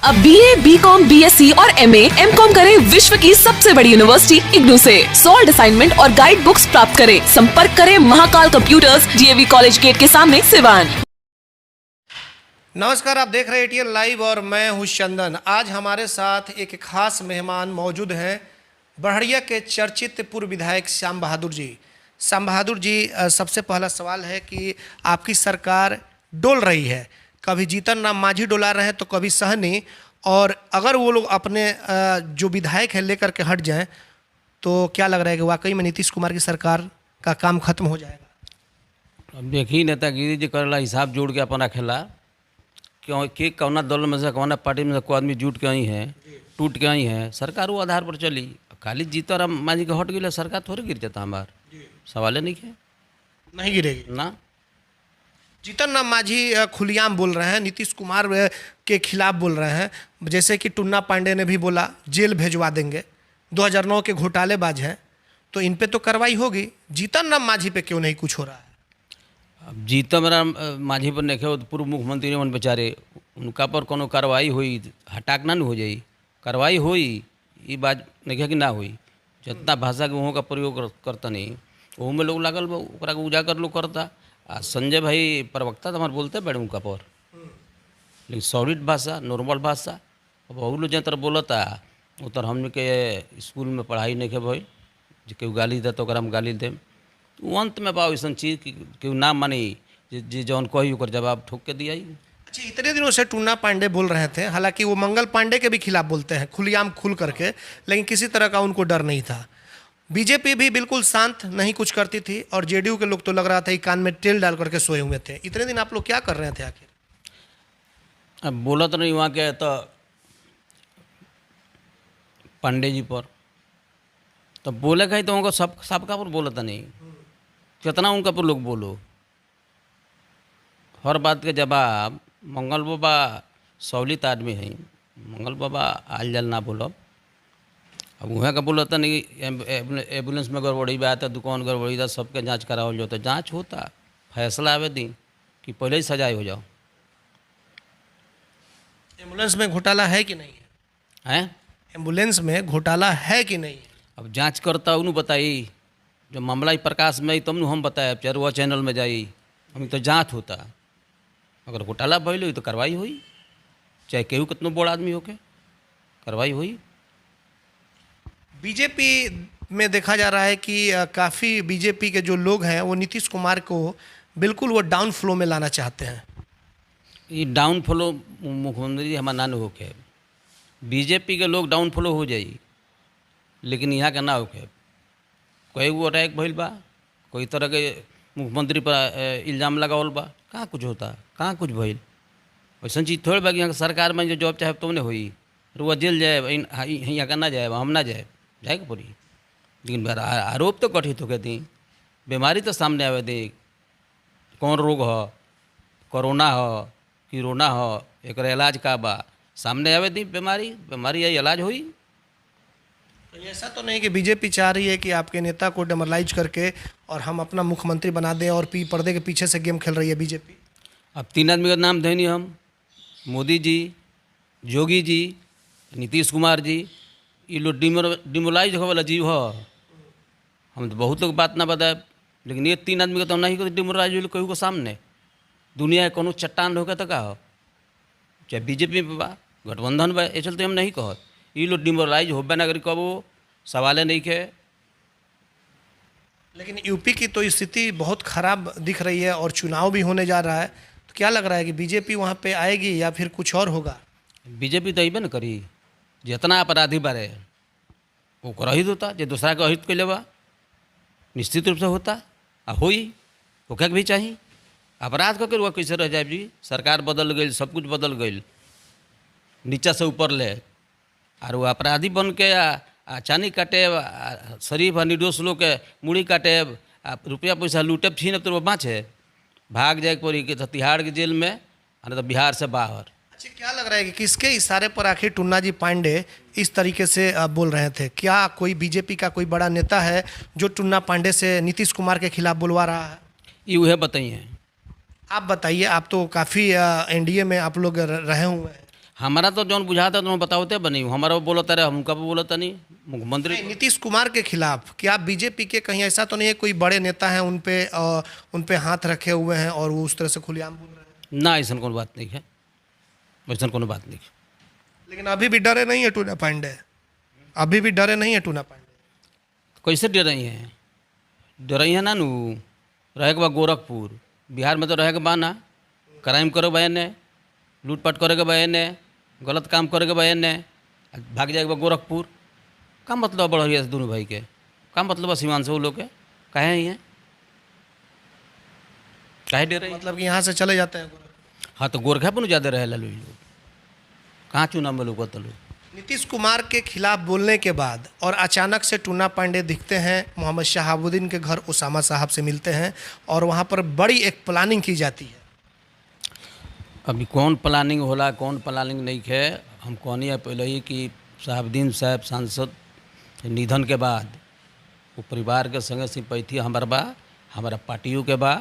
अब BA, BCom, BSc और MA, MCom करें विश्व की सबसे बड़ी यूनिवर्सिटी इग्नू से। सॉल्ड असाइनमेंट और गाइड बुक्स प्राप्त करें। संपर्क करें Mahakal computers, DAV college gate के सामने, सिवान। नमस्कार, आप देख रहे हैं ATN लाइव और मैं हूं चंदन। आज हमारे साथ एक खास मेहमान मौजूद हैं, बड़हरिया के चर्चित पूर्व विधायक श्याम बहादुर जी। श्याम बहादुर जी, सबसे पहला सवाल है कि आपकी सरकार डोल रही है, कभी जीतन राम मांझी डोला रहे हैं तो कभी सहनी, और अगर वो लोग अपने जो विधायक है लेकर के हट जाएं तो क्या लग रहा है कि वाकई में नीतीश कुमार की सरकार का काम खत्म हो जाएगा? अब देखिए, नेतागिरी जी करेला हिसाब जोड़ के अपना खेला, क्यों कि कौना दल में से कौना पार्टी में से कोई आदमी जुट के आई हैं, टूट के आई हैं, सरकार वो आधार पर चली। खाली जीतो राम मांझी के हट गई, सरकार थोड़ी गिर जाता हमार, सवाल नहीं है, नहीं गिरेगी ना। जीतन राम मांझी खुलेआम बोल रहे हैं, नीतीश कुमार के खिलाफ बोल रहे हैं। जैसे कि टुन्ना पांडे ने भी बोला जेल भेजवा देंगे, 2009 के घोटालेबाज हैं, तो इन पे तो कार्रवाई होगी। जीतन राम मांझी पे क्यों नहीं कुछ हो रहा है? अब जीतन राम मांझी पर देखे पूर्व मुख्यमंत्री मन बेचारे, उनका पर कोनो कार्रवाई हुई हटाक ना हो जाई, कार्रवाई हुई, ये बात नहीं कि ना हुई। जितना भाषा के वहाँ का प्रयोग करता नहीं, वहाँ में लोग लागल बा, उजागर लोग करता। संजय भाई प्रवक्ता तो हमारे बोलते बैठे उनका पर, लेकिन सॉलिड भाषा, नॉर्मल भाषा। अब वो लोग जिस तरह बोलता उतर हमने के स्कूल में पढ़ाई नहीं के भाई, जो केहू गाली दे तो हम गाली देम, अंत में पाओ ऐसा चीज़ कि केहू ना मानी, जी जौन कही ओकर जवाब ठोक के दिया। अच्छा, इतने दिनों से टुन्ना पांडे बोल रहे थे, हालांकि वो मंगल पांडे के भी खिलाफ बोलते हैं खुलेआम खुल करके, लेकिन किसी तरह का उनको डर नहीं था। बीजेपी भी बिल्कुल शांत नहीं कुछ करती थी, और जेडीयू के लोग तो लग रहा था कि कान में तेल डाल करके सोए हुए थे। इतने दिन आप लोग क्या कर रहे थे आखिर? अब बोला तो नहीं वहाँ के, तो पांडे जी पर तो बोले कहीं तो उनको सबका पर बोला था नहीं, कितना उनका पर लोग बोलो, हर बात के जवाब। मंगल बाबा सौलित आदमी हैं, मंगल बाबा आल जल ना बोलो। अब वहाँ का बोला था नहीं, एम्बुलेंस में गड़बड़ी बा तो दुकान गड़बड़ी था, सबके जांच कराओ जो, तो जांच होता, फैसला आवे दी कि पहले ही सजाए हो जाओ। एम्बुलेंस में घोटाला है कि नहीं है? एम्बुलेंस में घोटाला है कि नहीं? अब जांच करता उन्होंने बताई, जो मामला प्रकाश में आई तब हम बताए, चरुआ चैनल में जाई, हम तो जांच होता। अगर घोटाला भइल हुई तो कार्रवाई हुई, चाहे केहू कितनो बड़ा आदमी होके कार्रवाई हुई। बीजेपी में देखा जा रहा है कि काफ़ी बीजेपी के जो लोग हैं वो नीतीश कुमार को बिल्कुल वो डाउन फ्लो में लाना चाहते हैं। ये डाउन फ्लो मुख्यमंत्री हमारा ना होके, बीजेपी के लोग डाउन फ्लो हो जाई, लेकिन यहाँ का ना होके। कोई वो अटैक भइल बा, कोई तरह के मुख्यमंत्री पर इल्ज़ाम लगावल बा, कहाँ कुछ होता, कहाँ कुछ भइल। वैसा चीज़ थोड़ी बा कि यहाँ सरकार में जो जॉब चाहे तो नहीं हुई, रुआ जेल जाए, यहाँ का ना जाए, हम ना जाए, जाएगा पूरी। लेकिन आरोप तो गठित होके दी, बीमारी तो सामने आवे दी, कौन रोग हो, कोरोना हो, किरोना हो, एक इलाज का बा, सामने आवे दी बीमारी है, इलाज हुई। तो ऐसा तो नहीं कि बीजेपी चाह रही है कि आपके नेता को डेमोरलाइज करके और हम अपना मुख्यमंत्री बना दें, और पर्दे के पीछे से गेम खेल रही है बीजेपी? अब 3 आदमी का नाम देनी हम, मोदी जी, योगी जी, नीतीश कुमार जी, ये लोग डिमोलाइज हो वाला जीव हो। हम तो बहुत लोग बात ना बताए, लेकिन ये 3 आदमी का तो नहीं कोई डिमोलाइज हो कहू को सामने दुनिया है कोनो चट्टान होकर तो का हो, चाहे बीजेपी में बा, गठबंधन बा, ये चलते हम नहीं कहत। ये लोग डिमोलाइज हो ना करी कबो, सवाल नहीं के। लेकिन यूपी की तो स्थिति बहुत खराब दिख रही है, और चुनाव भी होने जा रहा है, तो क्या लग रहा है कि बीजेपी वहाँ पे आएगी या फिर कुछ और होगा? बीजेपी तो अबे न करी, जितना अपराधी बारे वो रहित होता, जो दूसरा के अहित कैले बा निश्चित रूप से होता, आ होई होके भी चाहिए। अपराध करके वह कैसे रह जाए जी? सरकार बदल गई, सब कुछ बदल गई, नीचा से ऊपर ले, और वो अपराधी बन के चानी काटे, शरीफ और निर्दोष लोग के मुड़ी काटे, रुपया पैसा लूटे, छीन तो वो बाँचे, भाग जाए पड़ी कि तिहाड़ के जेल में, और तो बिहार से बाहर। अच्छा, क्या लग रहा है कि किसके इशारे पर आखिर टुन्ना जी पांडे इस तरीके से बोल रहे थे? क्या कोई बीजेपी का कोई बड़ा नेता है जो टुन्ना पांडे से नीतीश कुमार के खिलाफ बुलवा रहा है? ये वह बताइए, आप बताइए, आप तो काफ़ी एनडीए में आप लोग रहे हुए हैं। हमारा तो जौन बुझाता तो बताते बनी हमारा वो बोलता रहे हमका भी बोलता नहीं मुख्यमंत्री नहीं, नीतीश कुमार के खिलाफ क्या बीजेपी के कहीं ऐसा तो नहीं है कोई बड़े नेता हैं उन पे हाथ रखे हुए हैं और वो उस तरह से खुलेआम बोल रहे हैं? ना ऐसा कोनो बात नहीं है, ऐसा कोनो बात नहीं है। लेकिन अभी भी डरे नहीं है टूना पांडे, अभी भी डरे नहीं है टूना पांडे। कैसे डर रही हैं? डर रही हैं ना नू रहे के बा गोरखपुर बिहार में तो रहे के बा ना, क्राइम करे बा ने, लूटपाट करे के बा ने, गलत काम करे के बा ने, भाग जाए के बा गोरखपुर। का मतलब बढ़िया से दोनों भाई के का मतलब सीमान से वो लोग के काहे ही हैं, काहे डर रही हैं? मतलब कि यहाँ से चले जाते हैं। हाँ तो गोरखा पर ज़्यादा रहे लोग कहाँ चुनाव में लोग लोग नीतीश कुमार के खिलाफ बोलने के बाद और अचानक से टूना पांडे दिखते हैं, मोहम्मद शहाबुद्दीन के घर उसामा साहब से मिलते हैं और वहाँ पर बड़ी एक प्लानिंग की जाती है। अभी कौन प्लानिंग होला कौन प्लानिंग नहीं है, हम कहनी है पहले ही कि शहाबुद्दीन साहब सांसद निधन के बाद वो परिवार के संगे सिंपैथी हमारा बा, हमारा पार्टियों के बा,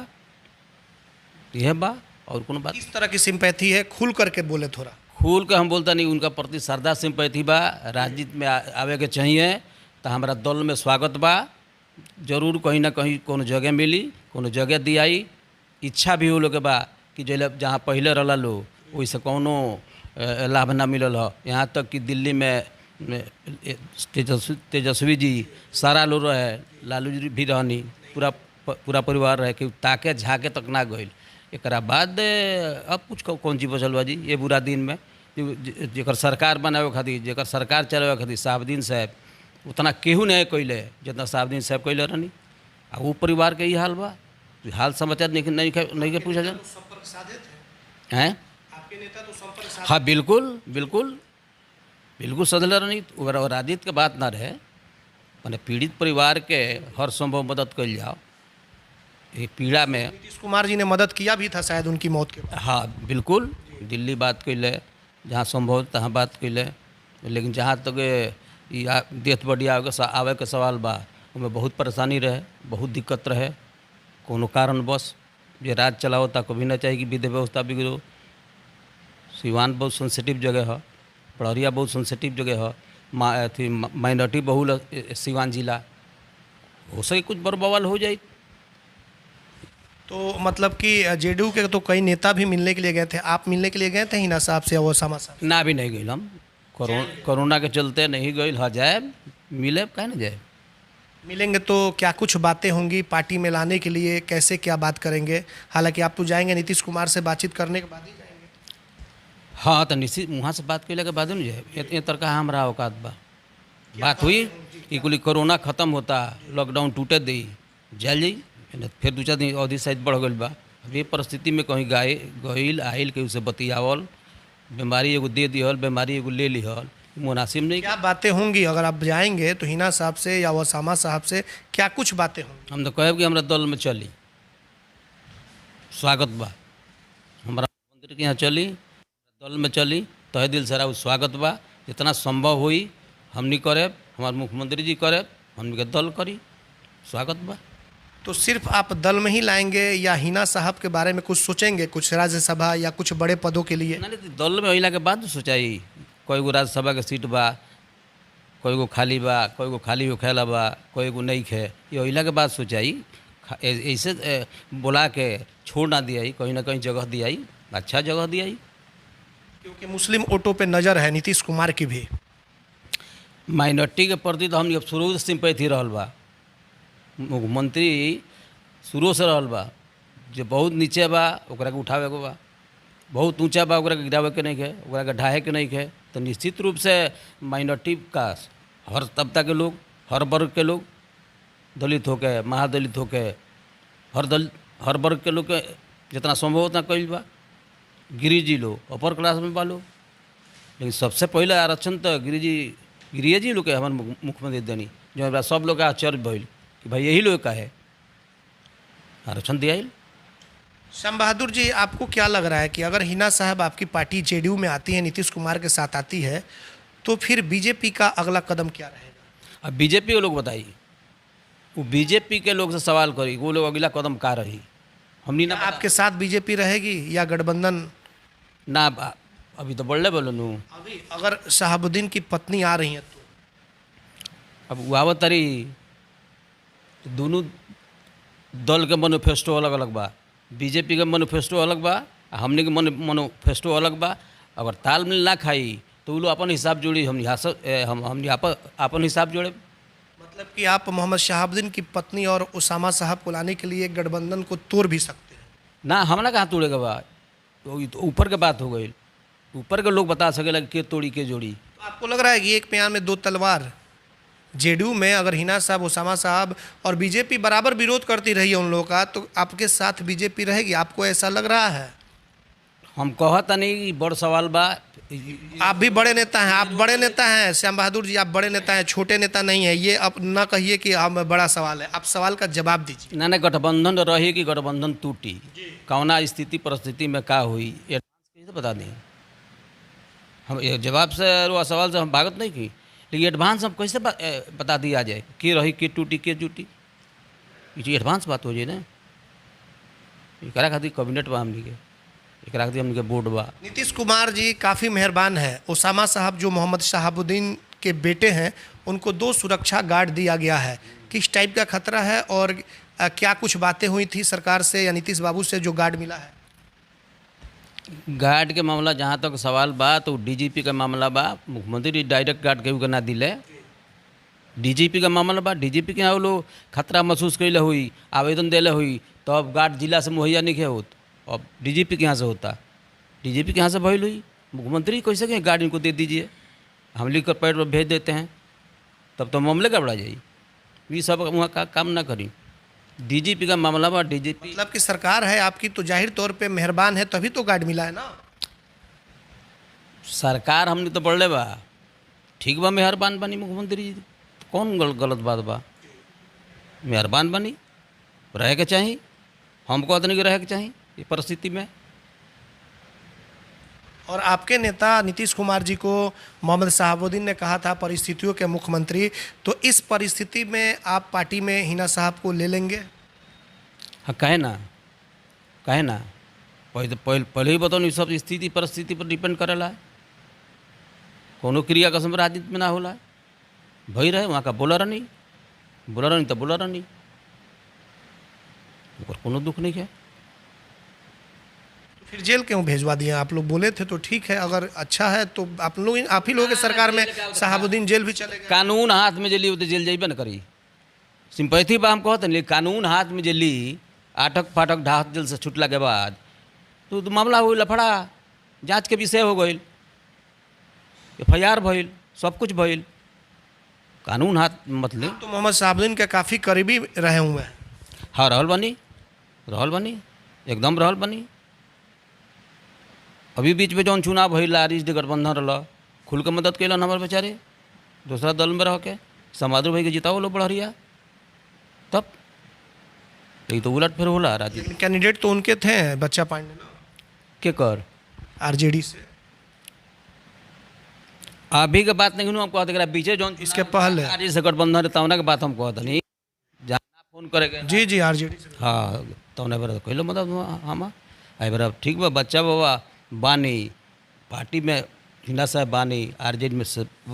यह बा और कोनो बात किस तरह की सिंपैथी है, खुल करके बोले थोड़ा। खुल के हम बोलता नहीं, उनका प्रति श्रद्धा सिंपैथी बा, राजनीति में आवे के चाहिए तो हमारा दल में स्वागत बा, जरूर कहीं ना कहीं कोनो जगह मिली, कोनो जगह दियाई, इच्छा भी हो लोग के बा कि जहाँ पहले रहा लो वैसे कोनो लाभ ना मिलल हो। यहाँ तक कि दिल्ली में तेजस्वी जी सारा लोग रहे, लालू जी भी रहनी, पूरा परिवार रहे कि ताके झाके तक ना गई। एक बाद अब कुछ कौन चीज बचल बा जी ये बुरा दिन में जेकर सरकार बनावे खातिर, जेकर सरकार चलावे खातिर शहाबुद्दीन साहब उतना केहू नहीं कैले जितना शहाबुद्दीन साहब कैले रहनी। आ वो परिवार के ये हाल बा, हाल समाचार नहीं के पूछा जाए हैं। हाँ बिल्कुल बिल्कुल बिल्कुल सदल रहनी, राजनीति के बात ना रहे, मैंने पीड़ित परिवार के हर संभव मदद कल जाओ ये पीड़ा में। नीतीश कुमार जी ने मदद किया भी था शायद उनकी मौत के बाद। हाँ बिल्कुल, दिल्ली बात कैले, जहाँ संभव तहाँ बात कैले, लेकिन जहाँ तक डेथ बॉडी आवे के सवाल बा उनमें बहुत परेशानी रहे, बहुत दिक्कत रहे, कोनो कारणवश ये राज चलाओ ता कभी ना चाहिए कि विधि व्यवस्था बिगड़ो। सिवान बहुत सेंसिटिव जगह है, पड़रिया बहुत सेंसिटिव जगह है, अथी माइनॉरिटी बहुल सिवान जिला, हो सके कुछ बवाल हो जाए। तो मतलब कि जेडीयू के तो कई नेता भी मिलने के लिए गए थे, आप मिलने के लिए गए थे हिना साहब से या ओसामा साहब? ना भी नहीं गई हम, कोरोना के चलते नहीं गई। हाँ जाए मिले कहे ना जाए। मिलेंगे तो क्या कुछ बातें होंगी पार्टी में लाने के लिए, कैसे क्या बात करेंगे? हालांकि आप तो जाएंगे नीतीश कुमार से बातचीत करने के बाद ही जाएंगे। हाँ तो निश्चित वहाँ से बात कैले के बाद नहीं जाए, ये तरह हमारा औकात बा। बात हुई कि कुल कोरोना खत्म होता, लॉकडाउन टूटे दी जल जाई, फिर 2-4 दिन अवधि शायद बढ़ गई बा। अब ये परिस्थिति में कहीं गईल आइल के उसे बतियावल, बीमारी एगो दे दिहल, बीमारी एगो ले लिहल, मुनासिब नहीं। क्या बातें होंगी अगर आप जाएंगे तो हिना साहब से या ओसामा साहब से क्या कुछ बातें होंगी? हम तो कहे कि हमारा दल में चली, स्वागत बा, हमारा मंत्री के यहाँ चली, दल में चली, तहे दिल से स्वागत बा, जितना संभव हुई हमनी करे, हमारे मुख्यमंत्री जी करे, हमनी के दल करी, स्वागत बा। तो सिर्फ आप दल में ही लाएंगे या हिना साहब के बारे में कुछ सोचेंगे, कुछ राज्यसभा या कुछ बड़े पदों के लिए? नहीं दल में अला के बाद सोचाई, कोई गो राज्यसभा के सीट बा, कोई गो खाली बा, कोई गो खाली हो खेला बा, कोई गो नहीं खे, ये अला के बाद सोचाई। ऐसे बुला के छोड़ ना दिया, कहीं ना कहीं जगह दियाई, अच्छा जगह दियाई। क्योंकि मुस्लिम वोटों पे नज़र है नीतीश कुमार की भी। माइनॉरिटी के प्रति तो हमने अब शुरू से सिंपैथी रहल बा, मुख्यमंत्री शुरू से रहल बा, जो बहुत नीचे बा ओकरा के उठावे के बा, बहुत ऊंचा बा ओकरा के गिरावे के नहीं है, ओकरा के ढाहे के नहीं है। तो निश्चित रूप से माइनॉरिटी का हर तबका के लोग, हर वर्ग के लोग, दलित होके, महादलित होके, हर वर्ग के लोग के जितना संभव उतना कईल बा। गिरिजी लोग अपर क्लास में बा लोग, लेकिन सबसे पहले आरक्षण तो गिरिजी लोग के हमारे मुख्यमंत्री देनी, जो हमारा सब लोग का आश्चर्य भइल कि भाई यही लोग का है आरक्षण दिया। श्याम बहादुर जी, आपको क्या लग रहा है कि अगर हिना साहब आपकी पार्टी जेडीयू में आती है, नीतीश कुमार के साथ आती है, तो फिर बीजेपी का अगला कदम क्या रहेगा? अब बीजेपी के लोग बताइए, वो बीजेपी के लोग से सवाल करी, वो लोग अगला कदम का रही। हमने ना आपके साथ बीजेपी रहेगी या गठबंधन? ना अभी तो बढ़ले बोलो नू। अभी अगर शहाबुद्दीन की पत्नी आ रही हैं तो अब वो आवत तारी तो दोनों दल के मैनिफेस्टो अलग अलग बा। बीजेपी के मैनिफेस्टो अलग बा, हमने के मैनिफेस्टो अलग बा। अगर तालमेल ना खाई तो वो लोग अपन हिसाब जोड़ी, हम अपन हिसाब जोड़े। मतलब कि आप मोहम्मद शहाबुद्दीन की पत्नी और उसामा साहब को लाने के लिए गठबंधन को तोड़ भी सकते हैं। ना हमरा कहाँ तोड़ेगा बा, तो ऊपर के बात हो गई। ऊपर के लोग बता सकेला के तोड़ी के जोड़ी। तो आपको लग रहा है कि एक प्यार में दो तलवार, जेडीयू में अगर हिना साहब, उसामा साहब और बीजेपी बराबर विरोध करती रही है उन लोगों का, तो आपके साथ बीजेपी रहेगी, आपको ऐसा लग रहा है? हम कहता नहीं, बड़ सवाल बा। आप भी बड़े नेता हैं, आप बड़े नेता हैं श्याम बहादुर जी, आप बड़े नेता हैं, छोटे नेता नहीं है। ये अब ना कहिए कि हम बड़ा सवाल है, आप सवाल का जवाब दीजिए। ना गठबंधन रही कि गठबंधन टूटी, कौना स्थिति परिस्थिति में का हुई, एडवांस कैसे बता दें हम? ये जवाब से और सवाल से हम भागत नहीं की, लेकिन एडवांस हम कैसे बता दिया जाए कि रही के टूटी के जुटी? ये एडवांस बात हो जाए ना। एकरा खातिर कैबिनेट बा हमनी के, एकरा खातिर हमनी के बोर्ड बा। नीतीश कुमार जी काफ़ी मेहरबान है। उसामा साहब जो मोहम्मद शहाबुद्दीन के बेटे हैं, उनको 2 सुरक्षा गार्ड दिया गया है। किस टाइप का खतरा है और क्या कुछ बातें हुई थी सरकार से या नीतीश बाबू से जो गार्ड मिला है? गार्ड के मामला जहाँ तक सवाल बा तो डीजीपी का मामला बा। मुख्यमंत्री डायरेक्ट गार्ड केहू के ना दिले। डीजीपी का मामला बा, डीजीपी के यहाँ वो लोग खतरा महसूस कैले हुई, आवेदन दिले हुई, तो अब गार्ड जिला से मुहैया नहीं होत, अब डीजीपी के यहाँ से होता। डीजीपी के यहाँ से भइल हुई, मुख्यमंत्री कैसे कहें गार्ड इनको दे दीजिए, हम लिख कर पैड पर भेज देते हैं, तब तो मामले गड़बड़ा जाए। ये सब वहाँ का काम ना करी। डीजीपी का मामला बा, डीजीपी मतलब कि सरकार है आपकी तो जाहिर तौर पे मेहरबान है, तभी तो गार्ड मिला है ना। सरकार हमने तो बढ़ले बा, ठीक बा, मेहरबान बनी मुख्यमंत्री जी, कौन गलत बात बा? मेहरबान बनी, रहे के चाहिए, हम कहते नहीं कि रहे के चाहिए ये परिस्थिति में। और आपके नेता नीतीश कुमार जी को मोहम्मद शहाबुद्दीन ने कहा था परिस्थितियों के मुख्यमंत्री, तो इस परिस्थिति में आप पार्टी में हिना साहब को ले लेंगे? हाँ, कहे ना पहले ही बताओ नहीं, सब स्थिति परिस्थिति पर डिपेंड करेला। कोनो क्रिया कसम राजनीति में ना होला, भई रहे वहाँ का बोला नहीं तो बोला नहीं, कोनो दुख नहीं है। फिर जेल क्यों भेजवा दिए? आप लोग बोले थे तो ठीक है, अगर अच्छा है तो आप ही लोगों के सरकार में शहाबुद्दीन जेल भी चले गए। कानून हाथ में जली तो जेल जाइबे न करी। सिंपैथी बा हम कहते नहीं, कानून हाथ में जली, आटक फाटक ढाक जेल से छुटला के बाद तो मामला हो लफड़ा, जांच के विषय हो गई, FIR भइल, सब कुछ भइल, कानून हाथ मत ले। तो मोहम्मद शहाबुद्दीन के काफ़ी करीबी रहे हुए हैं। हाँ, रहल बनी एकदम रहल बनी। अभी बीच में जौन चुनाव भइल, आरिश गठबंधन रहा, खुल के मदद कैलन हमारे बेचारे, दूसरा दल में रह के समाधु भाई के जिताओ लो बढ़िया, तब ये तो उलट फिर होला राजनीति। कैंडिडेट तो उनके थे, बच्चा पांडे के कर RJD से। अभी के बात नहीं, हम कहते बीचे जौन इसके पहले आरिश से गठबंधन तौना के बात हम कहते नहीं, जहाँ फोन करेगा जी RJD से। हाँ, तौने बार कैलो मदद हम आई बार ठीक बा, बच्चा बाबा बानी पार्टी में, हिना साहब बानी RJD में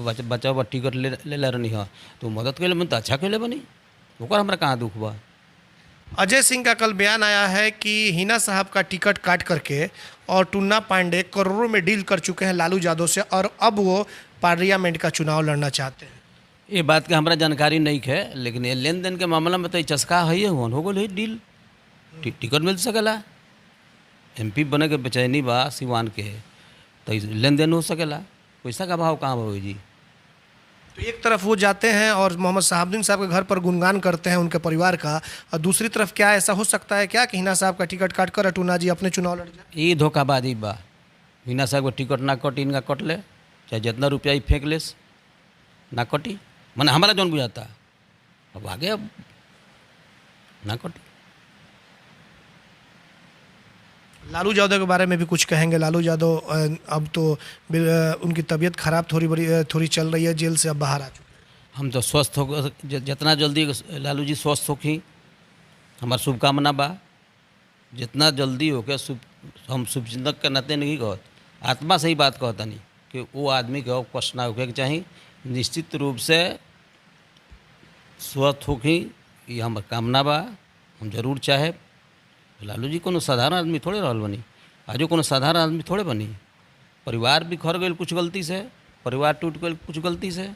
बच्चा बाबा टिकट ले रहनी है, तो मदद कैले मन तो अच्छा कैले बनी, ओकर हमरा कहाँ दुख बा। अजय सिंह का कल बयान आया है कि हिना साहब का टिकट काट करके और टुन्ना पांडे करोड़ों में डील कर चुके हैं लालू यादव से, और अब वो पार्लियामेंट का चुनाव लड़ना चाहते हैं। ये बात का हमरा जानकारी नहीं है, लेकिन ये लेन देन के मामला में तो चस्का है, हो गई डील, टिकट मिल सकेला। MP बने के बेचैनी बा सिवान के, तो लेन देन हो सकेला, पैसा का भाव कहाँ भाई जी। तो एक तरफ वो जाते हैं और मोहम्मद शहाबुद्दीन साहब के घर पर गुणगान करते हैं उनके परिवार का, और दूसरी तरफ क्या ऐसा हो सकता है क्या कि हिना साहब का टिकट काट कर टूना जी अपने चुनाव लड़ जाए? ये धोखाबाजी बा। हिना साहब का टिकट ना कटी, इनका कट ले, चाहे जितना रुपया ही फेंक लेस, ना कटी, मैंने हमारा जौन बुझाता, अब आगे अब ना कटी। लालू यादव के बारे में भी कुछ कहेंगे? लालू यादव अब तो उनकी तबीयत खराब थोड़ी चल रही है, जेल से अब बाहर आ चुके हैं। हम तो स्वस्थ हो, जितना जल्दी लालू जी स्वस्थ होखी हमार शुभकामना बा, जितना जल्दी हो के हम शुभचिंतक के नाते नहीं कहत, आत्मा से ही बात कहता नहीं कि वो आदमी के और कष्ट ना होके चाहिए। निश्चित रूप से स्वस्थ होखी ये हमर कामना बा। हम जरूर चाहे लालू जी कोनो साधारण आदमी थोड़े रहल बनी, आजो कोनो साधारण आदमी थोड़े बनी। परिवार बिखर गई कुछ गलती से, परिवार टूट गई कुछ गलती से।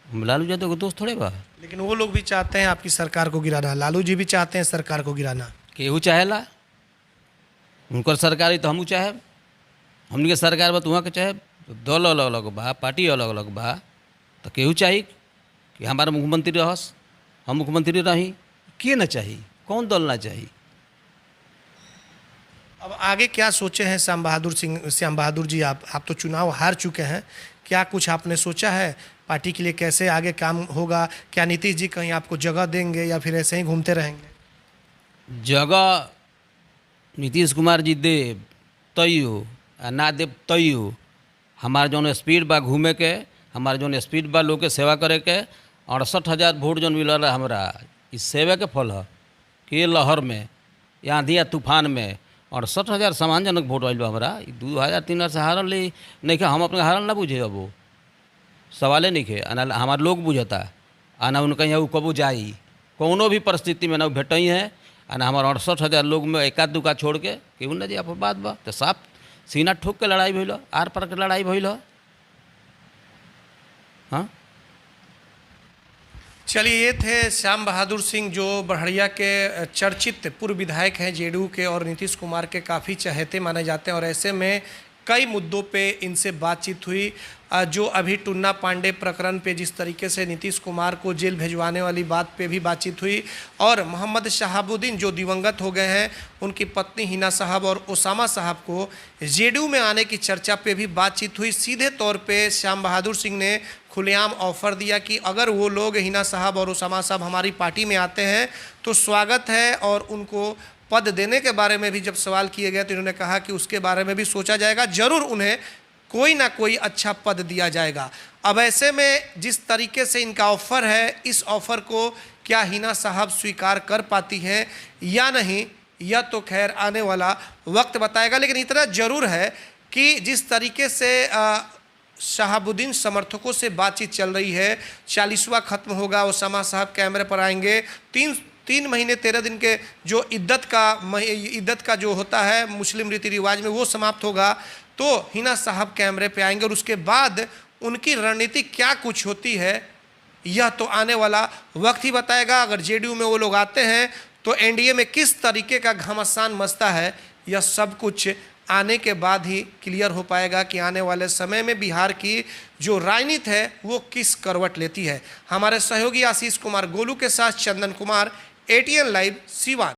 हम लालू यादव के दोस्त थोड़े बा। लेकिन वो लोग भी चाहते हैं आपकी सरकार को गिराना, लालू जी भी चाहते हैं सरकार को गिराना। केहू चाहेला, उनकर सरकार ही तो हमू चाहे। हमनी के सरकार बा तो वहाँ के चाहे, दल अलग अलग बा, पार्टी अलग अलग बा, तो केहू चाही कि हमारा मुख्यमंत्री रहस, हम मुख्यमंत्री रही। के न चाही, कौन दल ना चाही। अब आगे क्या सोचे हैं श्याम बहादुर जी? आप तो चुनाव हार चुके हैं, क्या कुछ आपने सोचा है पार्टी के लिए, कैसे आगे काम होगा? क्या नीतीश जी कहीं आपको जगह देंगे या फिर ऐसे ही घूमते रहेंगे? जगह नीतीश कुमार जी देव तैयो आ ना देव तैयो। हमार जौन स्पीड बा घूमे के, हमार जौन स्पीड बा लोग के सेवा करे के, 68,000 वोट जौन मिलल है हमरा, इस सेवा के फल है कि लहर में या आंधी या तूफान में 68,000 सम्मानजनक वोट आयल बा हमरा। 2000-3000 से हारल नहीं, हम अपने हारल ना बुझे। अब वो सवाले नहीं खे, ना हमार लोग बुझता, आ ना उनका यहाँ कबू जाई, कोनो भी परिस्थिति में ना भेटई है। आ ना हमार 68,000 लोग में एका दुका छोड़ के केहू ना जी आप बात बा। तो साफ सीना ठोक के लड़ाई भइल, आर पार के लड़ाई भइल। हाँ, चलिए, ये थे श्याम बहादुर सिंह जो बड़हरिया के चर्चित पूर्व विधायक हैं जेडीयू के और नीतीश कुमार के काफ़ी चहेते माने जाते हैं। और ऐसे में कई मुद्दों पे इनसे बातचीत हुई। जो अभी टुन्ना पांडे प्रकरण पे जिस तरीके से नीतीश कुमार को जेल भिजवाने वाली बात पे भी बातचीत हुई, और मोहम्मद शहाबुद्दीन जो दिवंगत हो गए हैं, उनकी पत्नी हिना साहब और ओसामा साहब को जेडीयू में आने की चर्चा पे भी बातचीत हुई। सीधे तौर पे श्याम बहादुर सिंह ने खुलेआम ऑफर दिया कि अगर वो लोग हिना साहब और ओसामा साहब हमारी पार्टी में आते हैं तो स्वागत है। और उनको पद देने के बारे में भी जब सवाल किए गए तो इन्होंने कहा कि उसके बारे में भी सोचा जाएगा, जरूर उन्हें कोई ना कोई अच्छा पद दिया जाएगा। अब ऐसे में जिस तरीके से इनका ऑफर है, इस ऑफर को क्या हिना साहब स्वीकार कर पाती हैं या नहीं, यह तो खैर आने वाला वक्त बताएगा। लेकिन इतना जरूर है कि जिस तरीके से शहाबुद्दीन समर्थकों से बातचीत चल रही है, 40वां खत्म होगा, ओसामा साहब कैमरे पर आएंगे, 3 महीने 13 दिन के जो इद्दत का जो होता है मुस्लिम रीति रिवाज में, वो समाप्त होगा, तो हिना साहब कैमरे पे आएंगे। और उसके बाद उनकी रणनीति क्या कुछ होती है, यह तो आने वाला वक्त ही बताएगा। अगर जेडीयू में वो लोग आते हैं तो एनडीए में किस तरीके का घमासान मचता है, यह सब कुछ आने के बाद ही क्लियर हो पाएगा कि आने वाले समय में बिहार की जो राजनीति है वो किस करवट लेती है। हमारे सहयोगी आशीष कुमार गोलू के साथ चंदन कुमार, ATN लाइव, सिवान।